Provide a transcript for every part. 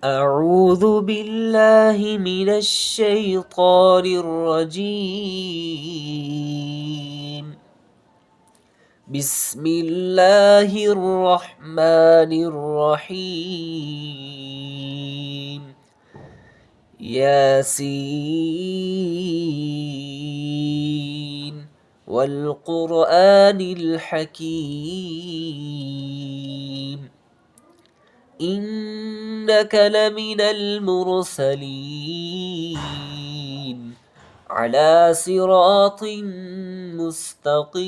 أعوذ بالله من الشيطان الرجيم. بسم الله الرحمن الرحيم. ياسين والقرآن الحكيم إنك لمن المرسلين على صراط مستقيم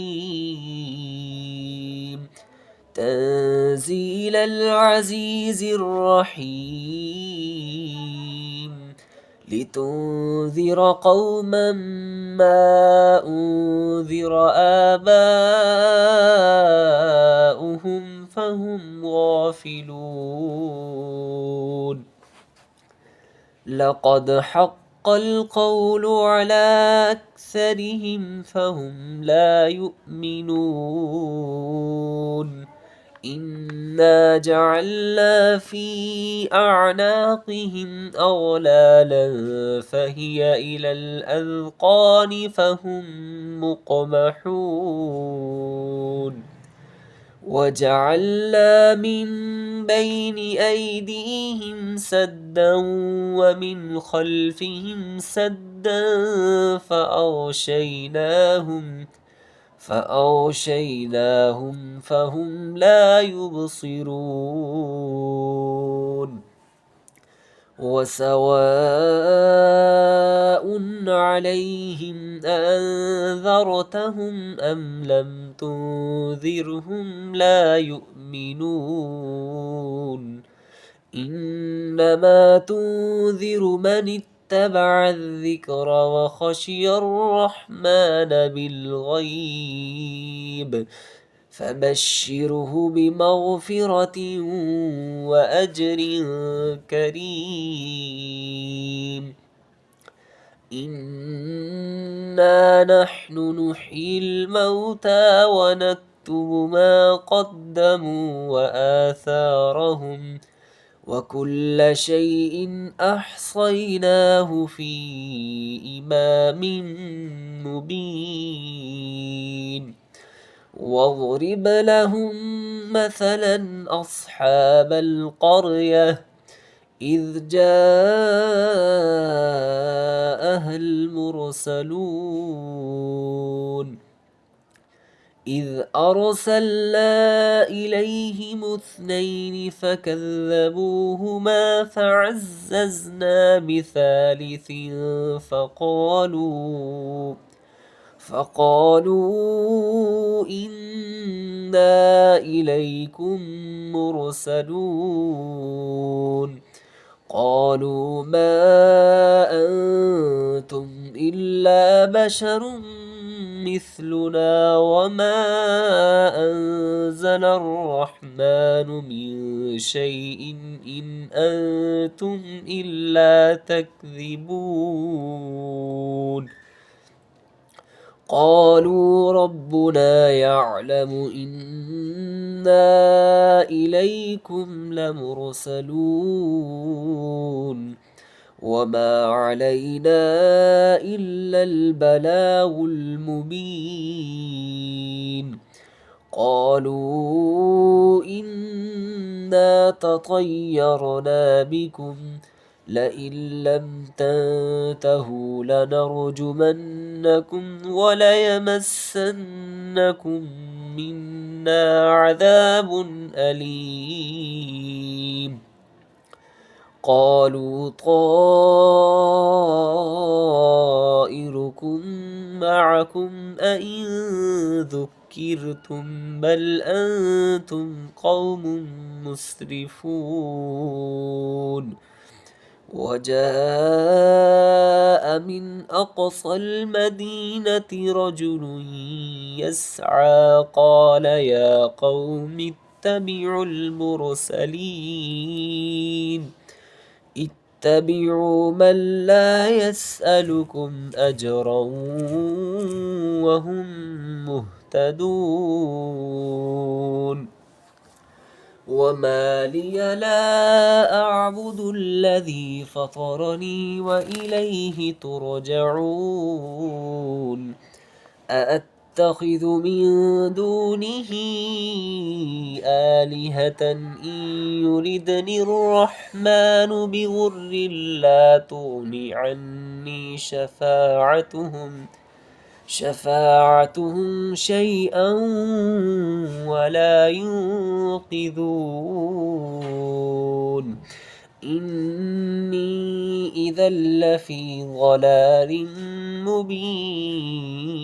تنزيل العزيز الرحيم لتنذر قوما ما أنذر آباؤهم فهم غافلون. لقد حق القول على أكثرهم فهم لا يؤمنون. إنا جعلنا في أعناقهم أغلالا فهي إلى الأذقان فهم مقمحون. وجعلنا من بين أيديهم سدا ومن خلفهم سدا فأغشيناهم فهم لا يبصرون. وسواء عليهم أنذرتهم أم لم تنذرهم لا يؤمنون. إنما تنذر من اتبع الذكر وخشي الرحمن بالغيب فبشره بمغفرة وأجر كريم. إنا نحن نحيي الموتى ونكتب ما قدموا وآثارهم وكل شيء أحصيناه في إمام مبين. واضرب لهم مثلا أصحاب القرية إذ جاءها المرسلون إذ أرسلنا إليهم اثنين فكذبوهما فعززنا بثالث فقالوا إنا إليكم مرسلون. قالوا ما أنتم إلا بشر مثلنا وما أنزل الرحمن من شيء إن أنتم إلا تكذبون. قالوا ربنا يعلم إنا إليكم لمرسلون وما علينا إلا البلاغ المبين. قالوا إنا تطيرنا بكم لئن لم تنتهوا لنرجمنكم وليمسنكم منا عذاب أليم. قالوا طائركم معكم أئن ذكرتم بل أنتم قوم مسرفون. وجاء من أقصى المدينة رجل يسعى قال يا قوم اتبعوا المرسلين اتبعوا من لا يسألكم أجرا وهم مهتدون. وما لي لا أعبد الذي فطرني وإليه ترجعون أأتخذ من دونه آلهة إن يردني الرحمن بضر لا تغن عني شفاعتهم شيئا ولا ينقذون إني إذا لفي ضلال مبين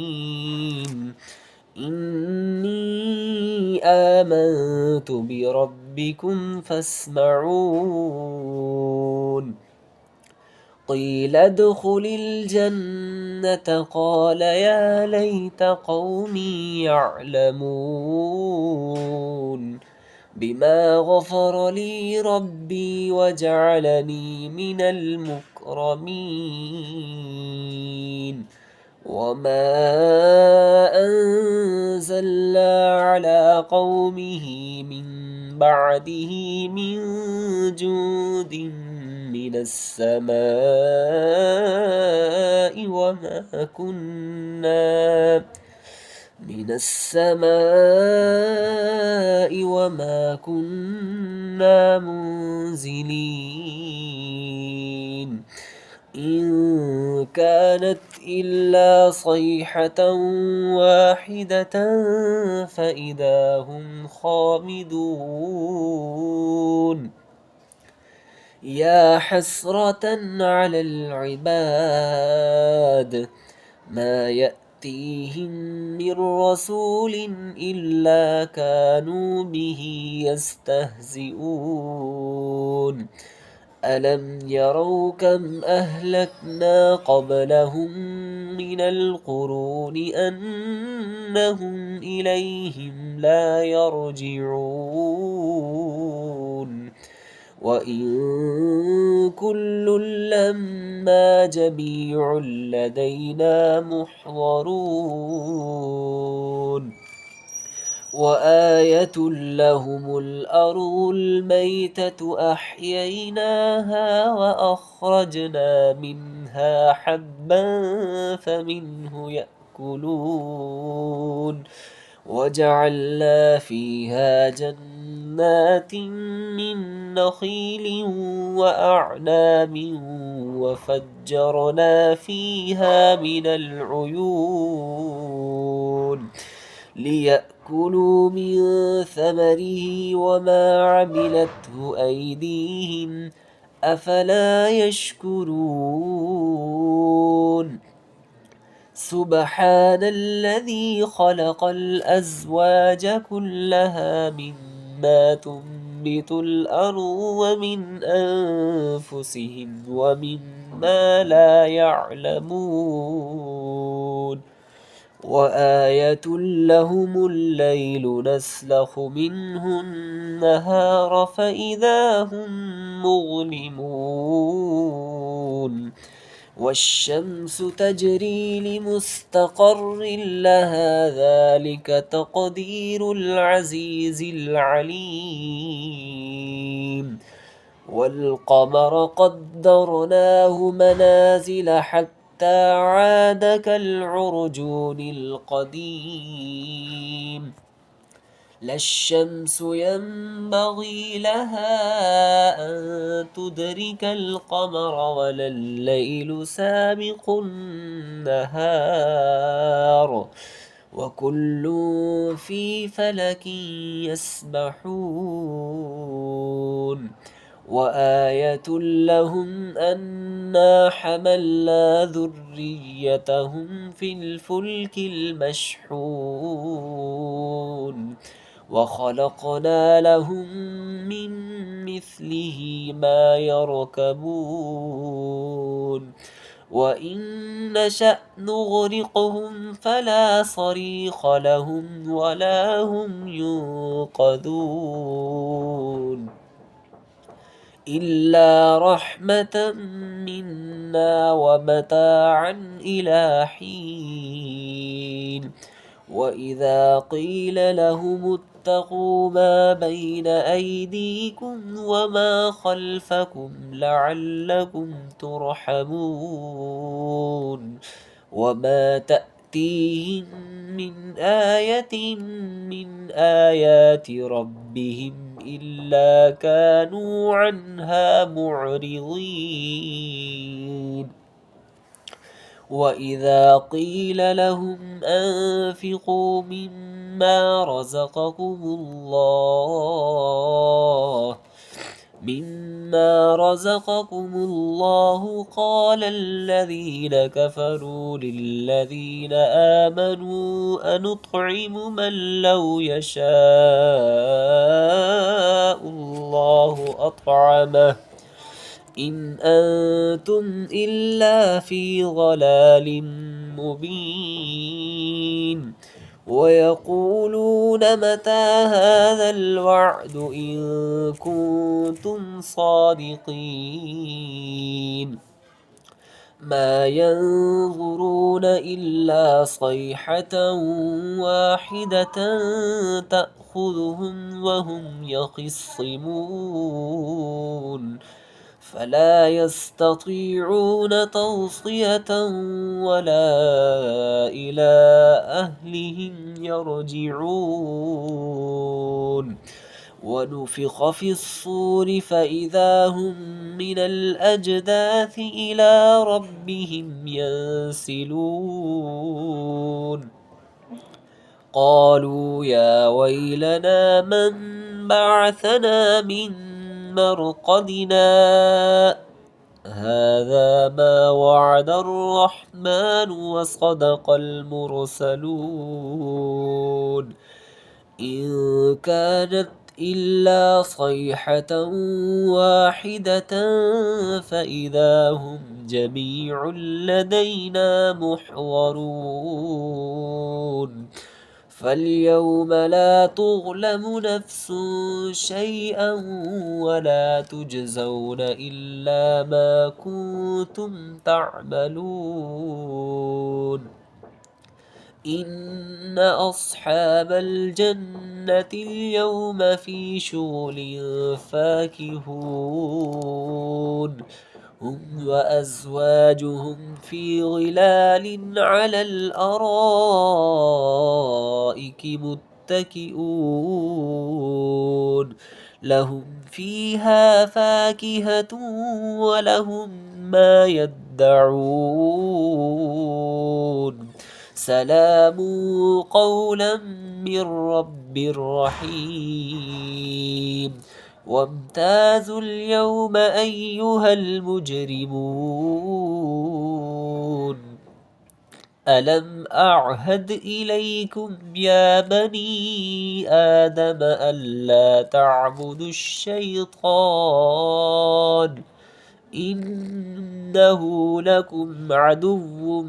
إني آمنت بربكم فاسمعون قيل ادخل الجنة قال يا ليت قومي يعلمون بما غفر لي ربي وجعلني من المكرمين وما أنزلنا على قومه من بعده من جود من السماء وما كنا منزلين إن كانت إلا صيحة واحدة فإذا هم خامدون يا حسرة على العباد ما يأتيهم من رسول إلا كانوا به يستهزئون ألم يروا كم أهلكنا قبلهم من القرون أنهم إليهم لا يرجعون وإن كل لما جميع لدينا محضرون وآية لهم الأرض الميتة أحييناها وأخرجنا منها حبا فمنه يأكلون وجعلنا فيها جنات من نخيل وأعناب وفجرنا فيها من العيون ليأكلوا من ثمره وما عملته أيديهم أفلا يشكرون سبحان الذي خلق الأزواج كلها مما تنبت الأرض ومن أنفسهم ومما لا يعلمون وآية لهم الليل نسلخ منه النهار فإذا هم مظلمون والشمس تجري لمستقر لها ذلك تقدير العزيز العليم والقمر قدرناه منازل حتى عاد كالعرجون القديم لا الشمس ينبغي لها أن تدرك القمر ولا الليل سابق النهار وكل في فلك يسبحون وآية لهم أنا حملنا ذريتهم في الفلك المشحون وخلقنا لهم من مثله ما يركبون وإن نشأ نغرقهم فلا صريخ لهم ولا هم ينقذون إلا رحمة منا ومتاعا إلى حين وإذا قيل لهم واتقوا ما بين أيديكم وما خلفكم لعلكم ترحمون وما تأتيهم من آية من آيات ربهم إلا كانوا عنها معرضين وإذا قيل لهم أنفقوا مما رزقكم الله قال الذين كفروا للذين آمنوا أنطعم من لو يشاء الله أطعمه إن أنتم إلا في ضلال مبين ويقولون متى هذا الوعد إن كنتم صادقين ما ينظرون إلا صيحة واحدة تأخذهم وهم يخصمون فلا يستطيعون توصية ولا إلى أهلهم يرجعون ونفخ في الصور فإذا هم من الأجداث إلى ربهم ينسلون قالوا يا ويلنا من بعثنا من مرقدنا هذا ما وعد الرحمن وصدق المرسلون إن كانت إلا صيحة واحدة فإذا هم جميع لدينا محضرون فاليوم لا تظلم نفس شيئا ولا تجزون إلا ما كنتم تعملون إن أصحاب الجنة اليوم في شغل فاكهون هم وأزواجهم في ظلال على الأرائك متكئون لهم فيها فاكهة ولهم ما يدعون سلام قولا من رب رحيم وامتازوا اليوم أيها المجرمون ألم أعهد إليكم يا بني آدم ألا تعبدوا الشيطان إنه لكم عدو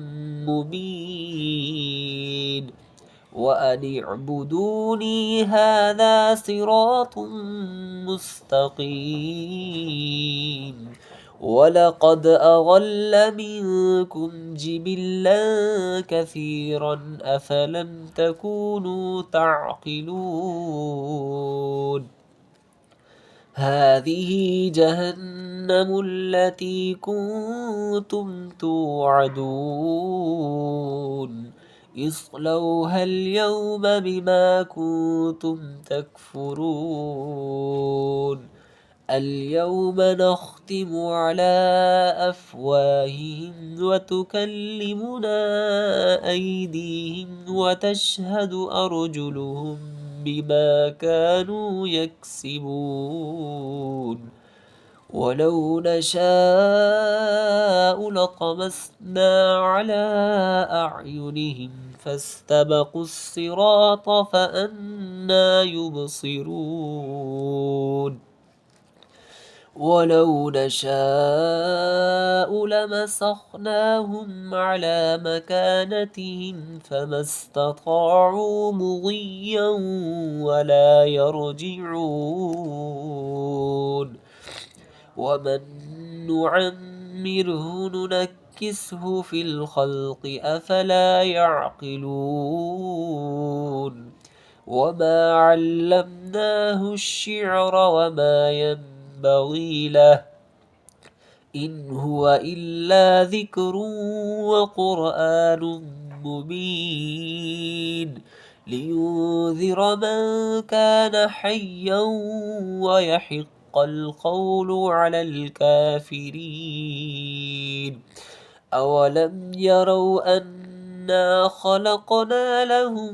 مبين وأن اعبدوني هذا صراط مستقيم ولقد أضل منكم جبلا كثيرا أفلم تكونوا تعقلون هذه جهنم التي كنتم توعدون اصلوها اليوم بما كنتم تكفرون اليوم نختم على أفواههم وتكلمنا أيديهم وتشهد أرجلهم بما كانوا يكسبون ولو نشاء لطمسنا على أعينهم فاستبقوا الصراط فأنى يبصرون ولو نشاء لمسخناهم على مكانتهم فما استطاعوا مضيا ولا يرجعون ومن نعمره ننكسه في الخلق أفلا يعقلون وما علمناه الشعر وما ينبغي له إن هو إلا ذكر وقرآن مبين لينذر من كان حيا ويحق القول على الكافرين أولم يروا أنا خلقنا لهم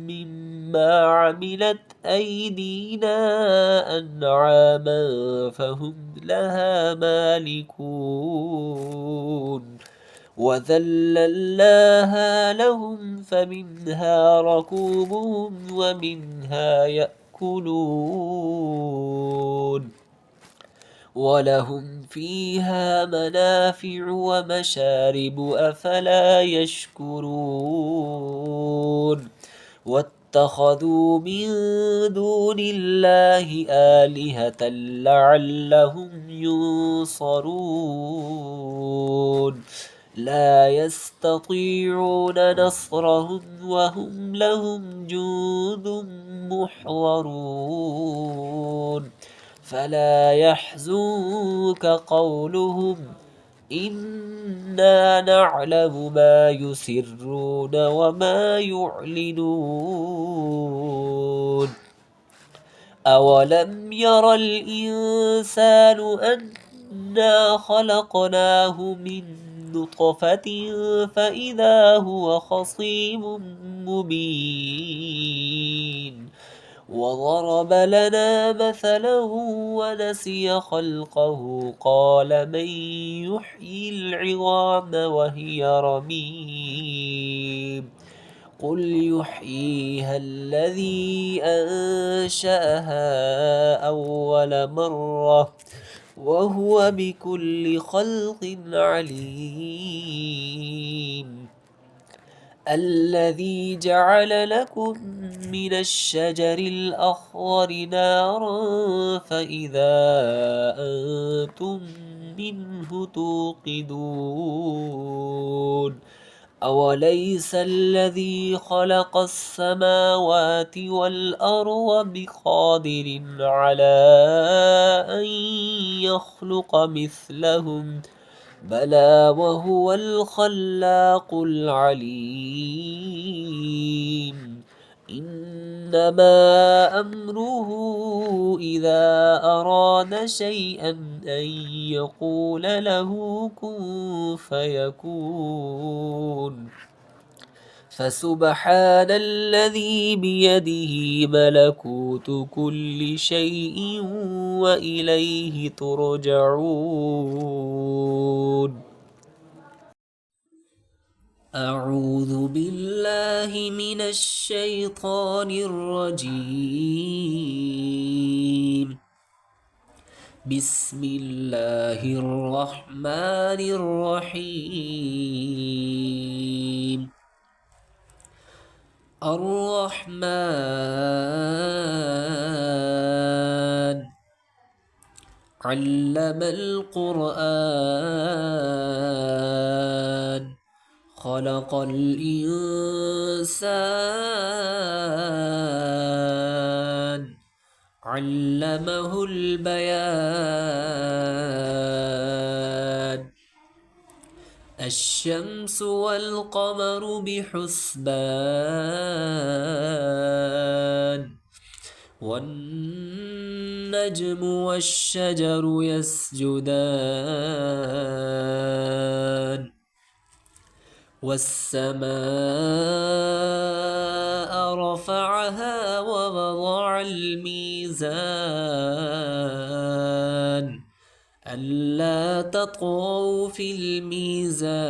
مما عملت أيدينا أنعاما فهم لها مالكون وذللناها لهم فمنها ركوبهم ومنها يأكلون ولهم فيها منافع ومشارب أفلا يشكرون واتخذوا من دون الله آلهة لعلهم ينصرون لا يستطيعون نصرهم وهم لهم جند محضرون فلا يحزنك قولهم إنا نعلم ما يسرون وما يعلنون أولم ير الإنسان أنا خلقناه من نطفة فإذا هو خصيم مبين وضرب لنا مثلا ونسي خلقه قال من يحيي العظام وهي رميم قل يحييها الذي أنشأها أول مرة وهو بكل خلق عليم الذي جعل لكم من الشجر الأخضر نارا فإذا أنتم منه توقدون أوليس الذي خلق السماوات والأرض بقادر على أن يخلق مثلهم بلى وهو الخلاق العليم إنما أمره إذا أراد شيئا أن يقول له كن فيكون فسبحان الذي بيده ملكوت كل شيء وإليه ترجعون أعوذ بالله من الشيطان الرجيم بسم الله الرحمن الرحيم الرحمن علم القرآن خلق الإنسان علمه البيان الشمس والقمر بحسبان والنجم والشجر يسجدان والسماء رفعها ووضع الميزان ألا تطغوا في الميزان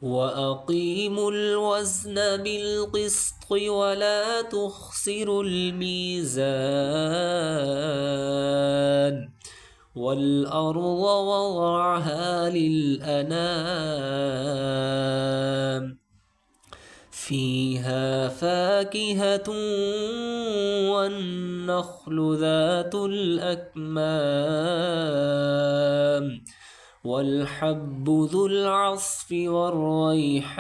وأقيموا الوزن بالقسط ولا تخسروا الميزان والأرض وضعها للأنام فيها فاكهة والنخل ذات الأكمام والحب ذو العصف والريحان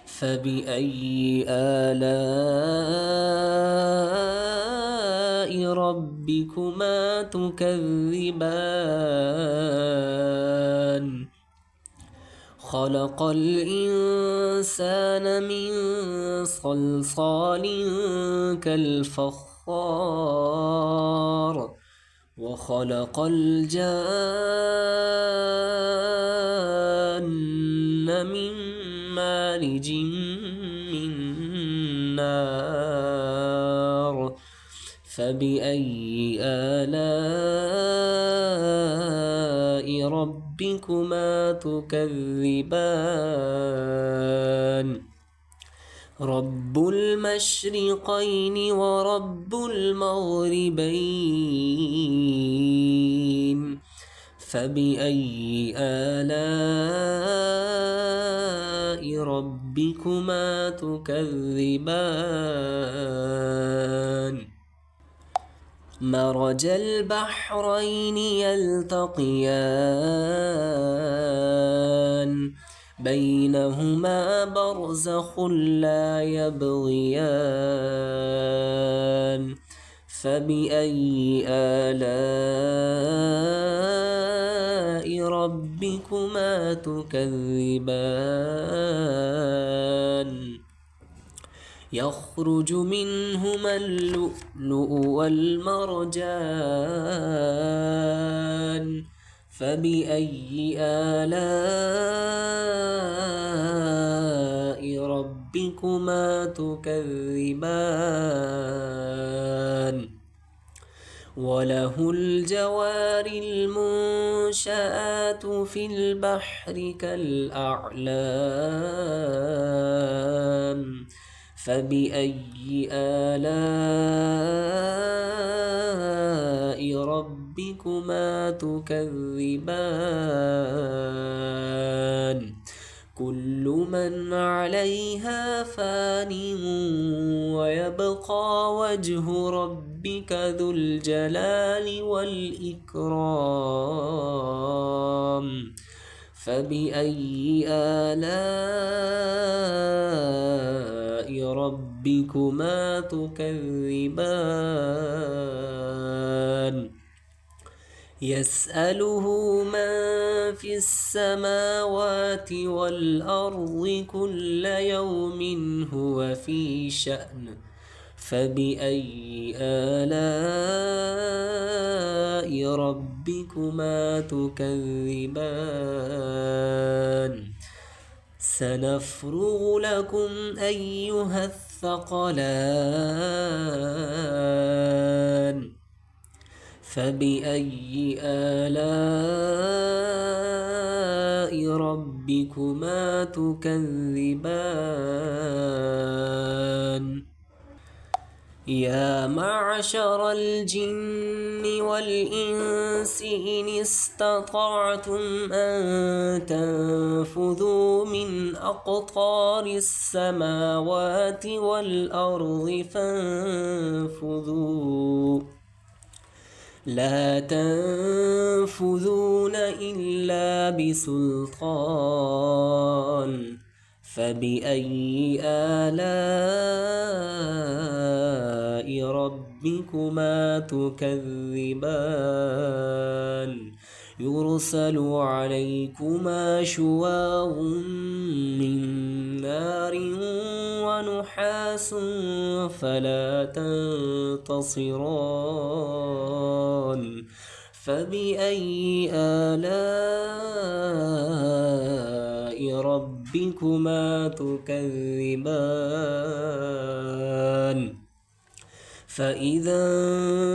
فبأي آلاء ربكما تكذبان خلق الإنسان من صلصال كالفخار وخلق الجان من مارج من نار فبأي آلاء ربكما تكذبان رب المشرقين ورب المغربين فبأي آلاء ربكما تكذبان مرج البحرين يلتقيان بينهما برزخ لا يبغيان فبأي آلاء ربكما تكذبان يخرج منهما اللؤلؤ والمرجان فبأي آلاء ربكما تكذبان وله الجوار المنشآت في البحر كالأعلام فبأي آلاء ربكما تكذبان كل من عليها فان ويبقى وجه ربك ذو الجلال والإكرام فبأي آلاء ربكما تكذبان يسأله من في السماوات والأرض كل يوم هو في شأن فبأي آلاء ربكما تكذبان سنفرغ لكم أيها الثقلان فبأي آلاء ربكما تكذبان يا معشر الجن والإنس إن استطعتم أن تنفذوا من أقطار السماوات والأرض فانفذوا لا تنفذون إلا بسلطان فبأي آلاء ربكما تكذبان يرسل عليكما شواظ من نار ونحاس فلا تنتصران فبأي آلاء ربكما تكذبان فإذا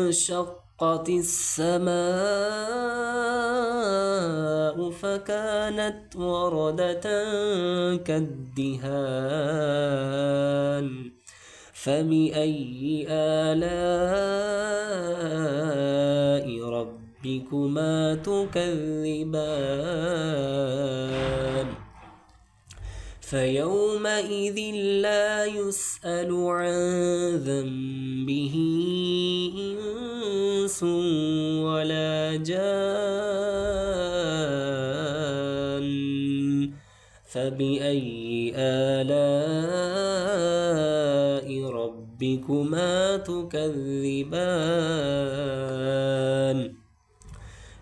انشقت السماء فكانت وردة كالدهان فبأي آلاء ربكما تكذبان فيومئذ لا يسأل عن ذنبه إنس إنس ولا جان فبأي آلاء ربكما تكذبان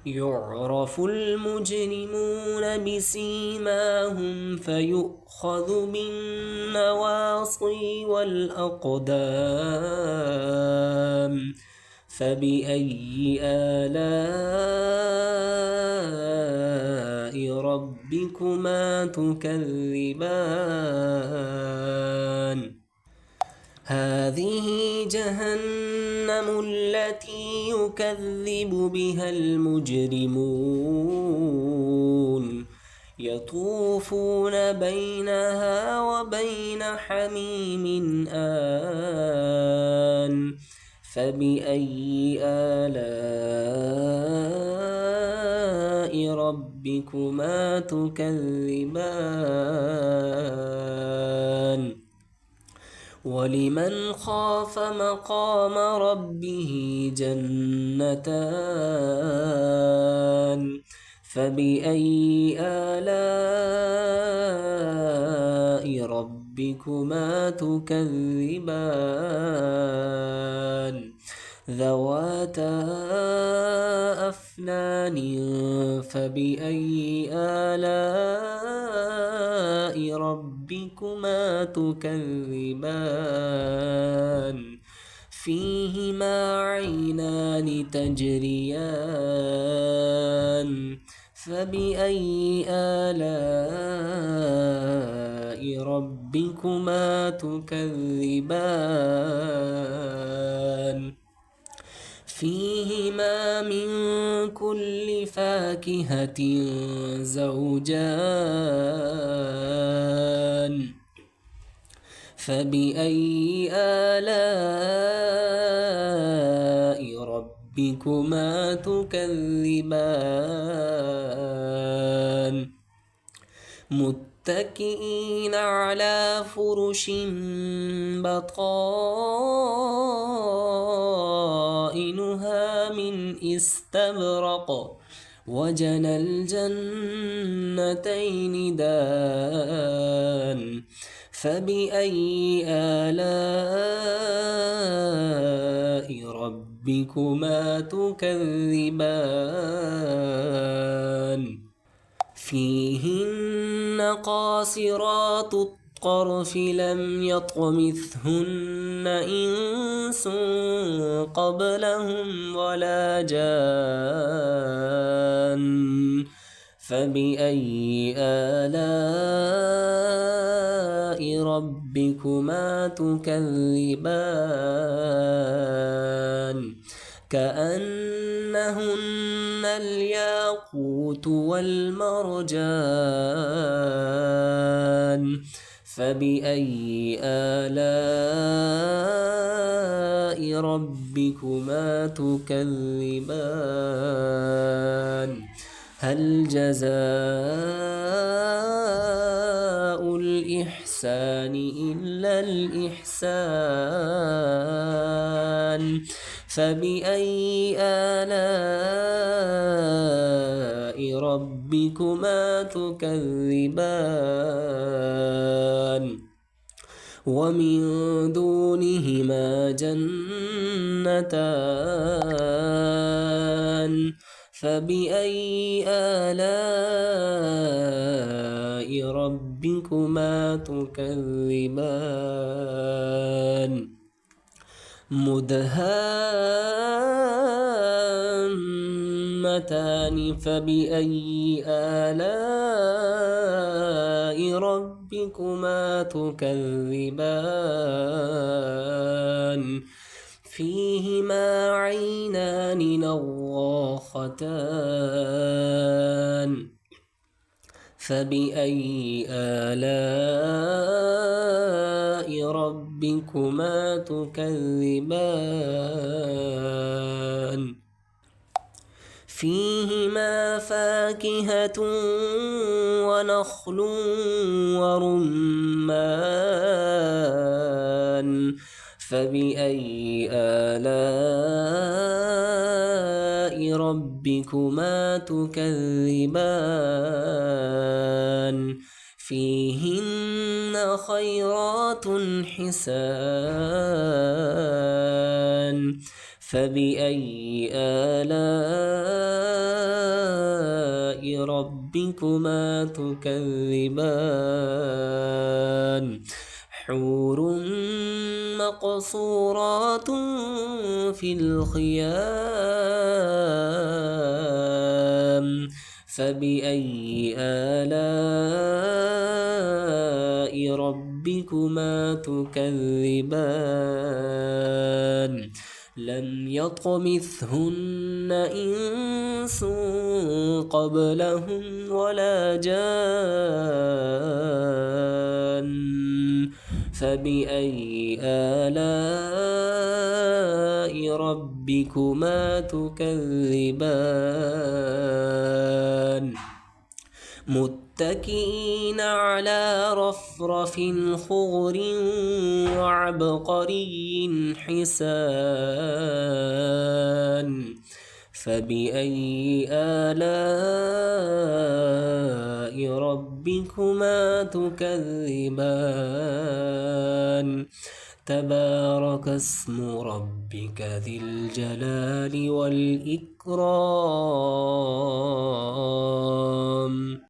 يعرف المجرمون بسيماهم فيؤخذ بالنواصي والأقدام فبأي آلاء ربكما تكذبان هذه جهنم التي يكذب بها المجرمون يطوفون بينها وبين حميم آن فبأي آلاء ربكما تكذبان ولمن خاف مقام ربه جنتان فبأي آلاء ربكما تكذبان ذواتا أفنان فبأي آلاء ربكما تكذبان فيهما عينان تجريان فبأي آلاء ربكما تكذبان فيهما من كل فاكهة زوجان فبأي آلاء ربكما تكذبان متكئين على فرش بطائنها من استبرق وجنى الجنتين دان فبأي آلاء ربكما تكذبان فيهن قاصرات الطرف لم يطمثهن إنس قبلهم ولا جان فبأي آلاء ربكما تكذبان كأنهن الياقوت والمرجان فبأي آلاء ربكما تكذبان هل جزاء الإحسان إلا الإحسان فبأي آلاء ربكما تكذبان ومن دونهما جنتان فبأي آلاء ربكما تكذبان مدهامتان فبأي آلاء ربكما تكذبان فيهما عينان نضاختان فبأي آلاء ربكما تكذبان فيهما فاكهة ونخل ورمان فبأي آلاء ربكما تكذبان فيهن خيرات حسان فبأي آلاء ربكما تكذبان حور مقصورات في الخيام فبأي آلاء ربكما تكذبان لم يطمثهن إنس قبلهم ولا جان فبأي آلاء ربكما تكذبان متكئين على رفرف خضر وعبقري حسان فبأي آلاء ربكما تكذبان تبارك اسم ربك ذي الجلال والإكرام